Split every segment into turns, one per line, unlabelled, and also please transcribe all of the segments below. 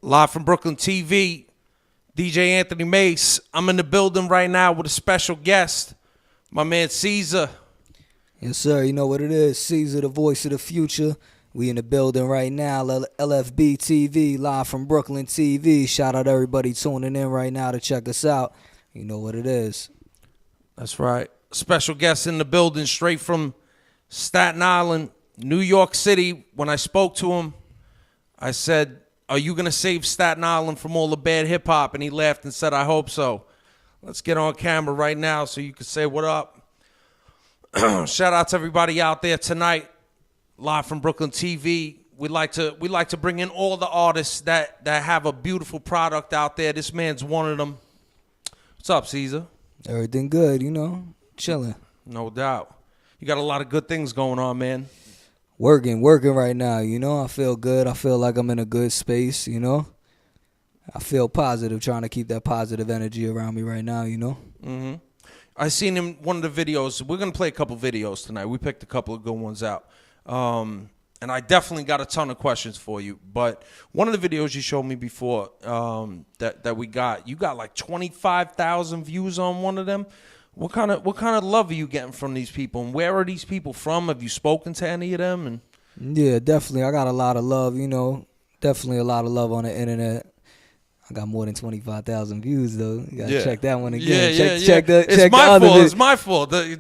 Live from Brooklyn TV, DJ Anthony Mace. I'm in the building right now with a special guest, my man Ceazar.
Yes, sir. You know what it is. Ceazar, the voice of the future. We in the building right now. Lfbtv, live from Brooklyn TV. Shout out to everybody tuning in right now to check us out. You know what it is.
That's right. Special guest in the building, straight from Staten Island, New York City. When I spoke to him, I said, "Are you going to save Staten Island from all the bad hip-hop?" And he laughed and said, "I hope so." Let's get on camera right now so you can say what up. Shout out to everybody out there tonight, live from Brooklyn TV. We like to bring in all the artists that have a beautiful product out there. This man's one of them. What's up, Ceazar?
Everything good, you know, chilling.
No doubt. You got a lot of good things going on, man.
Working right now, you know. I feel good. I feel like I'm in a good space, you know. I feel positive, trying to keep that positive energy around me right now, you know.
Mm-hmm. I seen him one of the videos. We're going to play a couple videos tonight. We picked a couple of good ones out. And I definitely got a ton of questions for you. But one of the videos you showed me before that we got, you got like 25,000 views on one of them. What kind of love are you getting from these people? And where are these people from? Have you spoken to any of them? And
yeah, definitely. I got a lot of love, you know. Definitely a lot of love on the internet. I got more than 25,000 views though. You gotta check that one again. Check the other video.
It's my fault.
You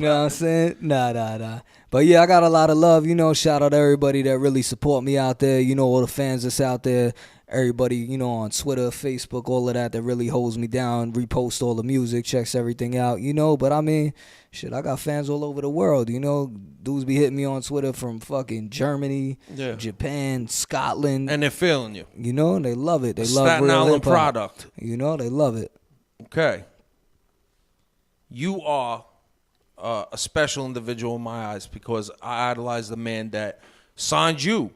know what I'm saying? Nah. But yeah, I got a lot of love. You know, shout out to everybody that really support me out there. You know, all the fans that's out there. Everybody, you know, on Twitter, Facebook, all of that really holds me down, repost all the music, checks everything out, you know. But I mean, shit, I got fans all over the world, you know. Dudes be hitting me on Twitter from fucking Germany, Japan, Scotland.
And they're feeling you.
You know, and they love it. They love
Staten
real
Island
hip-hop.
product.
You know, they love it.
Okay. You are a special individual in my eyes because I idolize the man that signed you.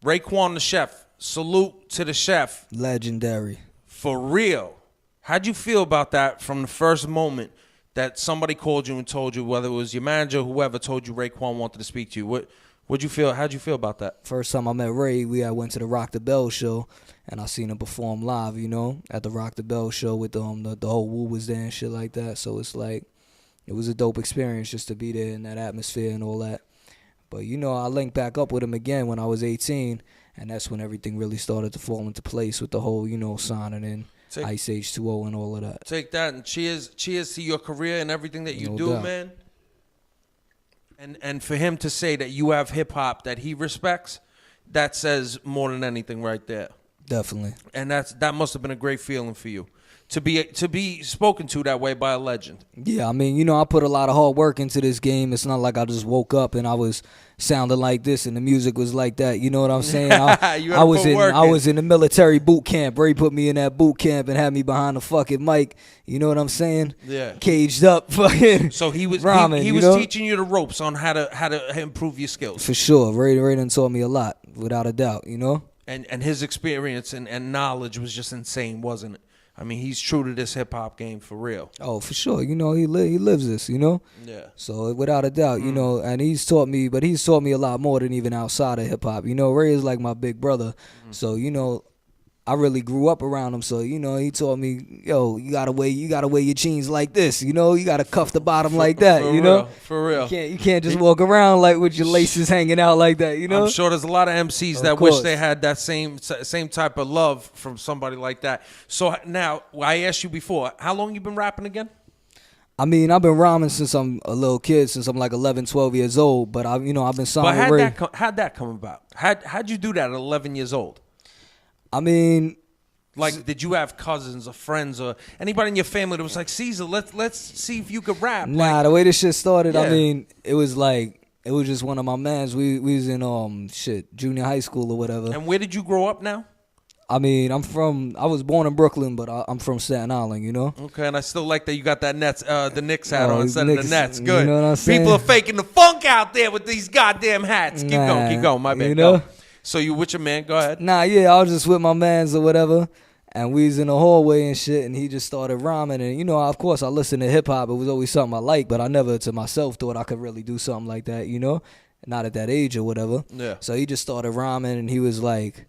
Raekwon the chef. Salute to the chef.
Legendary. For
real. How'd you feel about that from the first moment that somebody called you and told you, whether it was your manager, whoever told you Raekwon wanted to speak to you? What'd you feel? How'd you feel about that?
First time I met Ray, we went to the Rock the Bell show, and I seen him perform live, you know, at the Rock the Bell show with the whole Wu was there and shit like that. So it's like, it was a dope experience just to be there in that atmosphere and all that. But, you know, I linked back up with him again when I was 18, and that's when everything really started to fall into place with the whole, you know, signing in ICEH2O and all of that.
Take that, and cheers to your career and everything that you do, man. And for him to say that you have hip-hop that he respects, that says more than anything right there.
Definitely.
And that must have been a great feeling for you. To be spoken to that way by a legend.
Yeah, I mean, you know, I put a lot of hard work into this game. It's not like I just woke up and I was sounding like this and the music was like that. You know what I'm saying? I was in the military boot camp. Ray put me in that boot camp and had me behind the fucking mic. You know what I'm saying?
Yeah.
Caged up, fucking.
So he was
rhyming,
he was teaching you the ropes on how to improve your skills.
For sure, Ray done taught me a lot, without a doubt. You know.
And his experience and knowledge was just insane, wasn't it? I mean, he's true to this hip-hop game for real. Oh,
for sure. You know, he lives this, you know?
Yeah.
So, without a doubt, you know, and he's taught me a lot more than even outside of hip-hop. You know, Ray is like my big brother. So, you know, I really grew up around him. So, you know, he taught me, yo, you gotta wear your jeans like this, you know? You gotta cuff the bottom like that, you know?
For real.
You can't just walk around like with your laces hanging out like that, you know?
I'm sure there's a lot of MCs that wish they had that same type of love from somebody like that. So now, I asked you before, how long you been rapping again?
I mean, I've been rhyming since I'm a little kid, since I'm like 11, 12 years old. But I've been signed with Ray.
How'd that come about? How'd you do that at 11 years old?
I mean,
like, did you have cousins or friends or anybody in your family that was like, Ceazar, let's see if you could rap?
Nah, the way this shit started, I mean, it was just one of my mans. We was in junior high school or whatever.
And where did you grow up now?
I mean, I was born in Brooklyn, but I'm from Staten Island, you know?
Okay, and I still like that you got that the Knicks hat on instead of the Nets. Good.
You know what I'm saying?
People are faking the funk out there with these goddamn hats. Keep going. My bad.
You know?
Go. So you with your man? Go ahead.
Nah, yeah, I was just with my mans or whatever, and we was in the hallway and shit, and he just started rhyming, and you know, of course, I listened to hip hop. It was always something I liked, but I never to myself thought I could really do something like that, you know, not at that age or whatever.
Yeah.
So he just started rhyming, and he was like,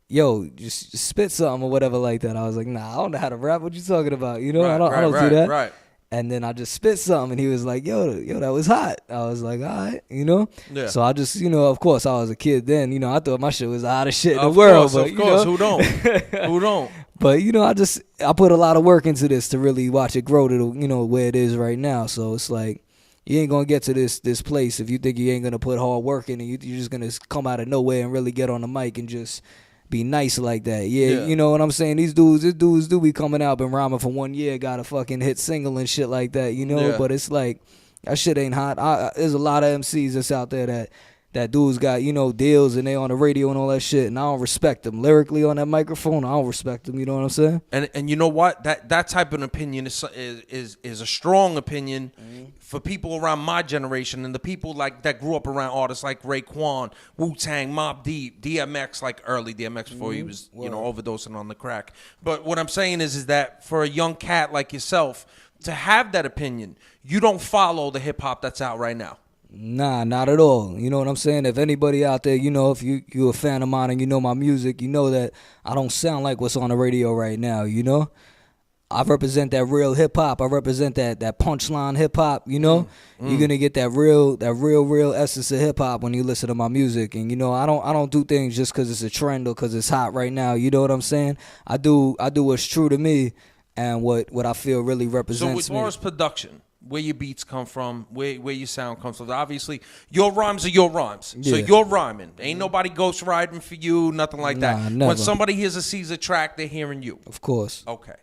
yo, just spit something or whatever like that. I was like, nah, I don't know how to rap. What you talking about? You know,
Right,
I don't
right,
do that.
right.
And then I just spit something, and he was like, yo, that was hot. I was like, all right, you know?
Yeah.
So I just, of course, I was a kid then, I thought my shit was the hottest shit in the
Of
world.
course,
But,
of course. Who don't? Who don't?
But, I put a lot of work into this to really watch it grow to, where it is right now. So it's like, you ain't going to get to this place if you think you ain't going to put hard work in, and you're just going to come out of nowhere and really get on the mic and just be nice like that. Yeah, you know what I'm saying? These dudes do be coming out, been rhyming for 1 year, got a fucking hit single and shit like that,
Yeah.
But it's like, that shit ain't hot. There's a lot of MCs that's out there that dudes got, deals and they on the radio and all that shit, and I don't respect them. Lyrically on that microphone, I don't respect them, you know what I'm saying?
And you know what? That type of opinion is a strong opinion for people around my generation and the people like that grew up around artists like Raekwon, Wu-Tang, Mobb Deep, DMX, like early DMX before he was overdosing on the crack. But what I'm saying is that for a young cat like yourself to have that opinion, you don't follow the hip hop that's out right now.
Nah, not at all. You know what I'm saying? If anybody out there, if you're a fan of mine and you know my music, you know that I don't sound like what's on the radio right now, I represent that real hip hop. I represent that punchline hip hop, You're gonna get that real essence of hip hop when you listen to my music. And I don't do things just cause it's a trend or cause it's hot right now. You know what I'm saying? I do what's true to me and what I feel really represents
So as far as production, where your beats come from, where your sound comes from. Obviously, your rhymes are your rhymes. Yeah. So you're rhyming. Ain't nobody ghost riding for you, nothing like that.
Never.
When somebody hears a Ceazar track, they're hearing you.
Of course.
Okay.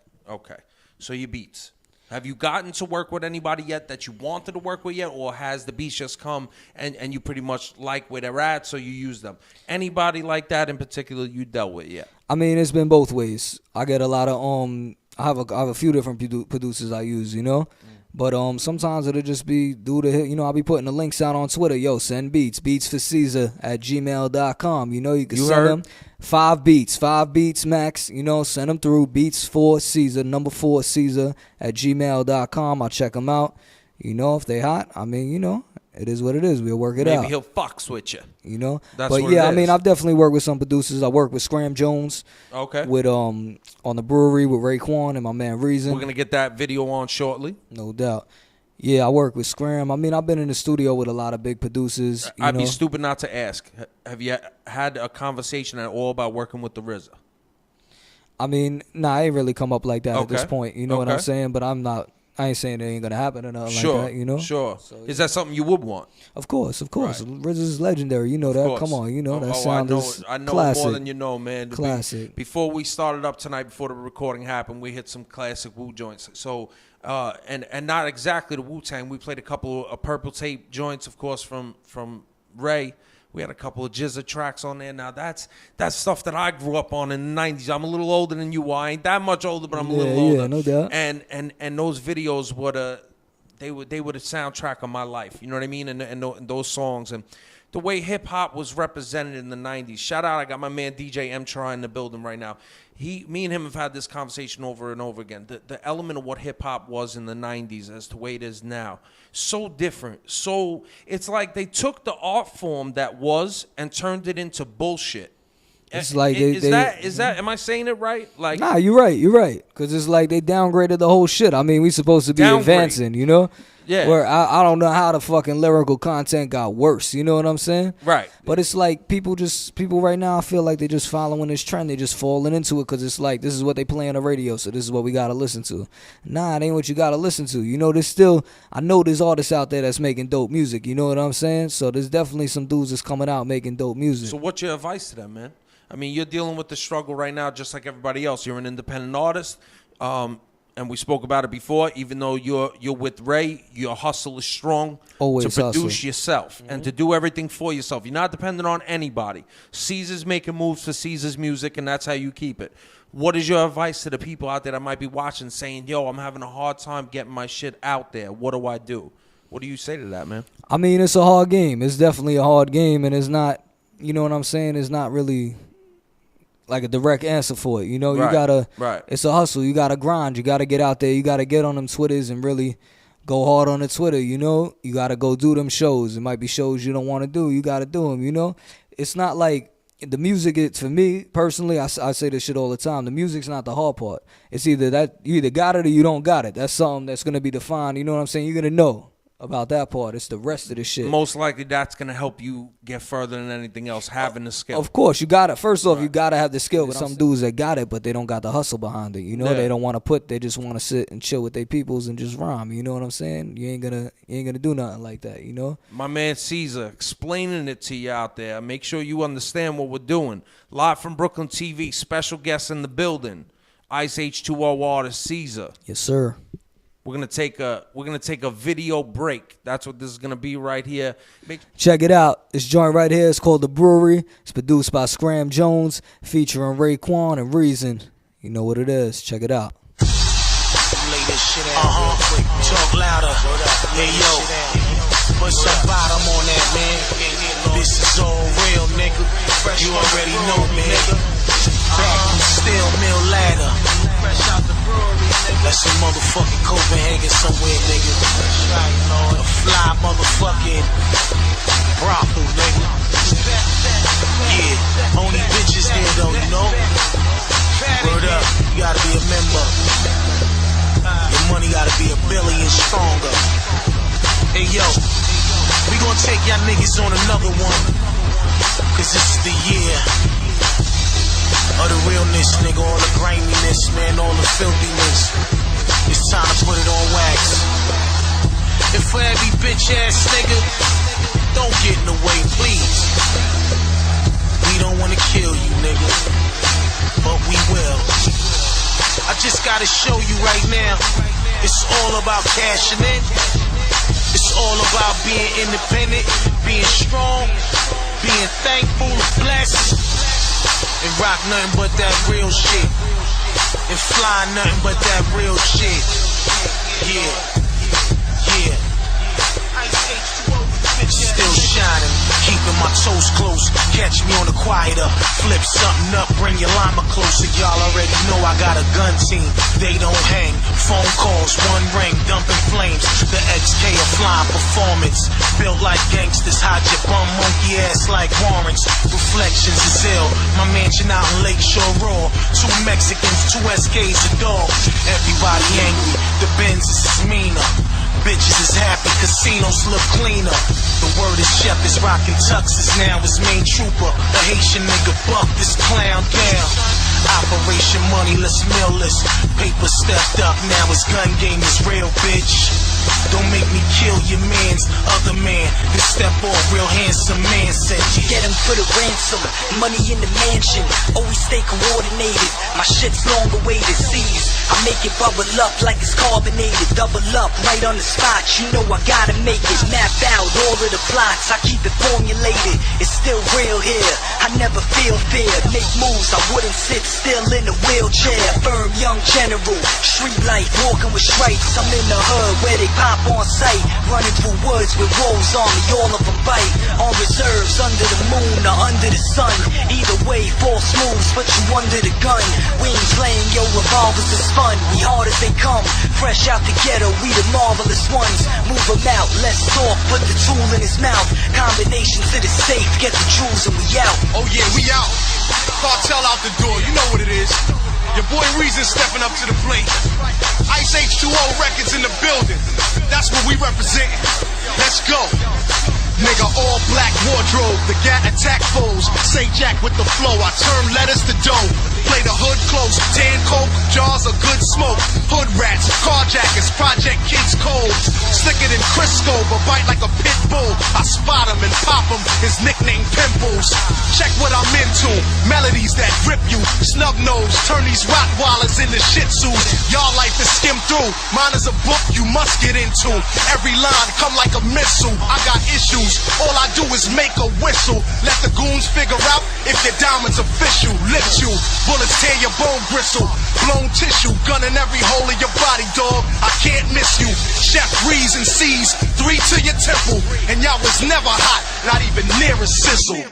So your beats. Have you gotten to work with anybody yet that you wanted to work with yet, or has the beats just come and you pretty much like where they're at, so you use them? Anybody like that in particular you dealt with yet?
I mean, it's been both ways. I get a lot of I have a few different producers I use, But sometimes it'll just be due to hit. I'll be putting the links out on Twitter. Yo, send beats for Ceazar at gmail.com. You can send them 5 beats max. Send them through beats for Ceazar, number 4 Ceazar at gmail.com. I'll check them out. If they hot, I mean, it is what it is. We'll work it out.
Maybe he'll fox with you. That's
but
what
yeah,
it
I mean,
is.
I've definitely worked with some producers. I worked with Scram Jones.
Okay.
With on the brewery with Raekwon and my man Reason.
We're gonna get that video on shortly.
No doubt. Yeah, I work with Scram. I mean, I've been in the studio with a lot of big producers.
I'd be stupid not to ask. Have you had a conversation at all about working with the RZA?
I mean, nah, I ain't really come up like that at this point. You know what I'm saying? But I ain't saying it ain't gonna happen or nothing like that,
Sure.
So,
is that something you would want?
Of course.
Right.
RZA's legendary. You know
Of
that.
course.
Come on, that sound is
I know
classic.
more than you know, man.
Classic.
Before we started up tonight, before the recording happened, we hit some classic Wu joints. So, and not exactly the Wu-Tang. We played a couple of Purple Tape joints, of course, from Ray. We had a couple of Jizza tracks on there. Now that's stuff that I grew up on in the 90s. I'm a little older than you are. I ain't that much older, but I'm a little older.
Yeah, no doubt.
And those videos were they were the soundtrack of my life. You know what I mean? And those songs and the way hip hop was represented in the 90s. Shout out, I got my man DJ M-Try in the building right now. Me and him have had this conversation over and over again. The element of what hip hop was in the 90s as to the way it is now. So different. So it's like they took the art form that was and turned it into bullshit.
It's like
is that am I saying it right? Like,
nah, you're right. Because it's like they downgraded the whole shit. I mean, we supposed to be advancing,
Yeah.
Where I don't know how the fucking lyrical content got worse. You know what I'm saying?
Right.
But it's like people right now, I feel like they're just following this trend. They're just falling into it because it's like, this is what they play on the radio, so this is what we got to listen to. Nah, it ain't what you got to listen to. I know there's artists out there that's making dope music. You know what I'm saying? So there's definitely some dudes that's coming out making dope music.
So what's your advice to them, man? I mean, you're dealing with the struggle right now just like everybody else. You're an independent artist. And we spoke about it before. Even though you're with Ray, your hustle is strong.
Always
to produce
hustle.
yourself and to do everything for yourself. You're not dependent on anybody. Ceazar's making moves for Ceazar's music, and that's how you keep it. What is your advice to the people out there that might be watching, saying, "Yo, I'm having a hard time getting my shit out there. What do I do?" What do you say to that, man?
I mean, it's a hard game. It's definitely a hard game, and it's not. You know what I'm saying? It's not really like a direct answer for it. You gotta, it's a hustle. You gotta grind. You gotta get out there. You gotta get on them Twitters and really go hard on the Twitter. You gotta go do them shows. It might be shows you don't want to do. You gotta do them. It's not like the music, it's for me personally, I say this shit all the time. The music's not the hard part. It's either that you either got it or you don't got it. That's something that's gonna be defined. You know what I'm saying? You're gonna know about that part. It's the rest of the shit.
Most likely that's going to help you get further than anything else, having the skill.
Of course, you got it. First off, you got to have the skill. But some dudes that got it, but they don't got the hustle behind it. You know, they don't want to they just want to sit and chill with their peoples and just rhyme. You know what I'm saying? You ain't gonna do nothing like that, you know?
My man Ceazar explaining it to you out there. Make sure you understand what we're doing. Live from Brooklyn TV, special guest in the building, ICEH2O artist Ceazar.
Yes, sir.
We're gonna take a video break. That's what this is gonna be right here.
Check it out. This joint right here is called The Brewery. It's produced by Scram Jones, featuring Raekwon and Reason. You know what it is. Check it out.
Lay this shit out real quick. Talk louder. Hey yo, put some bottom on that, man. This is all real, nigga. You already know, man. Back from Steel Mill Ladder. Fresh out the brewery, nigga. That's in motherfucking Copenhagen somewhere, nigga. A fly motherfucking brothel, nigga. Yeah, only bitches there though, you know. Word up, you gotta be a member. Your money gotta be $1 billion stronger. Hey yo, we gonna take y'all niggas on another one. Cause this is the year of the realness, nigga. All the griminess, man, all the filthiness. It's time to put it on wax. And for every bitch ass nigga, don't get in the way, please. We don't wanna kill you, nigga, but we will. I just gotta show you right now, it's all about cashing in. It's all about being independent, being strong, being thankful and blessed, and rock nothing but that real shit, and fly nothing but that real shit. Yeah. Still shining, keeping my toes close. Catch me on the quieter, flip something up, bring your llama closer. Y'all already know I got a gun team, they don't hang. Phone calls, one ring, dumping flames. The XK of flying performance, built like gangsters. Hide your bum monkey ass like warrants. Reflections is ill, my mansion out in Lakeshore Raw. 2 Mexicans, 2 SKs, a dog. Everybody angry, the Benz is meaner. Bitches is happy, casinos look cleaner. The word is chef is rockin' tuxes now. His main trooper, a Haitian nigga, buck this clown down. Operation Moneyless, Millless. Paper stepped up, now his gun game is real, bitch. Don't make me kill your man's other man. Then step off, real handsome man said you.
Get him for the ransom, money in the mansion. Always stay coordinated, my shit's long awaited. Seize, I make it bubble up like it's carbonated. Double up, right on the spot, you know I gotta make it. Map out all of the plots, I keep it formulated. It's still real here, I never feel fear. Make moves, I wouldn't sit still in a wheelchair. Firm young general, street life, walking with stripes. I'm in the hood where they pop on sight. Running through woods with wolves on me, all of them bite. On reserves, under the moon or under the sun. Either way, false moves, put you under the gun. We ain't playing, yo, revolvers is fun. We hard as they come, fresh out the ghetto, we the marvelous ones. Move them out, let's talk, put the tool in his mouth. Combination to the safe, get the jewels and we out.
Oh yeah, we out. Cartel out the door, you know what it is. Your boy Reason stepping up to the plate. ICEH2O records in the building. That's what we represent. Let's go. Nigga, all black wardrobe, the gat attack foes. Say Jack with the flow, I turn letters to dough. Play the hood close, tan coke, jars of good smoke. Hood rats, carjackers, project kids cold. Slicker than Crisco, but bite like a pit bull. I spot him and pop him, his nickname Pimples. Check what I'm into, melodies that grip you. Snub nose, turn these Rottweilers into Shih Tzus. Y'all life is skimmed through, mine is a book you must get into. Every line come like a missile, I got issues. All I do is make a whistle. Let the goons figure out if your diamond's official. Lift you, bullets tear your bone bristle. Blown tissue, gun in every hole in your body, dog. I can't miss you. Chef Reason sees 3 to your temple. And y'all was never hot, not even near a sizzle.